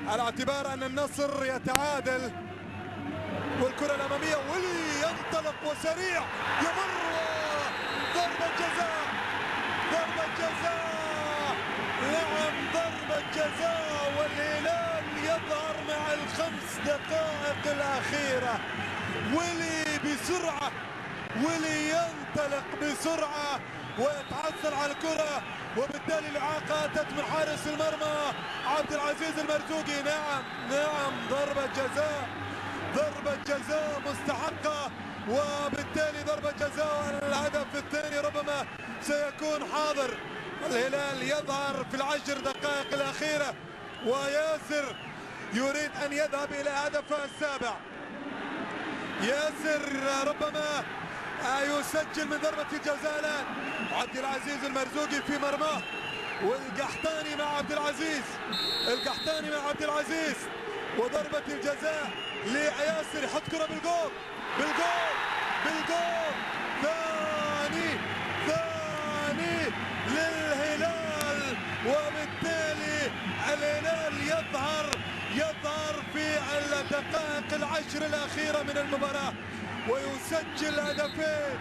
على اعتبار أن النصر يتعادل. والكرة الأمامية ولي ينطلق وسريع يمر ضربة جزاء، ضربة جزاء، نعم ضربة جزاء، والهلال يظهر مع الخمس دقائق الأخيرة. ولي بسرعة، ولي ينطلق بسرعة ويتحصل على الكرة، وبالتالي الإعاقة أتت من حارس المرمى عبد العزيز المرزوقي. نعم ضربة جزاء، ضربة جزاء مستحقة، وبالتالي ضربة جزاء. الهدف الثاني ربما سيكون حاضر. الهلال يظهر في العشر دقائق الأخيرة، وياسر يريد أن يذهب إلى هدفه السابع. ياسر ربما يسجل من ضربة الجزاء الآن. عبد العزيز المرزوقي في مرماه، والقحطاني مع عبد العزيز، القحطاني مع عبد العزيز، وضربة الجزاء لياسر، يحط كرة بالجول، بالجول، بالجول، ثاني للهلال، وبالتالي الهلال يظهر في الدقائق العشر الأخيرة من المباراة ويسجل هدفين.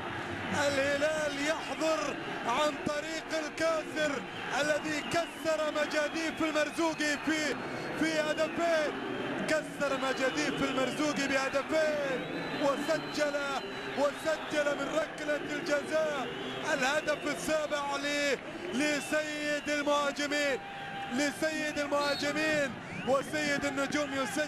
الهلال يحضر عن طريق الكاسر الذي كسر مجاديف المرزوقي في هدفين، كسر مجاديف المرزوقي بهدفين، وسجل من ركلة الجزاء الهدف السابع لسيد المهاجمين، وسيد النجوم يسجل.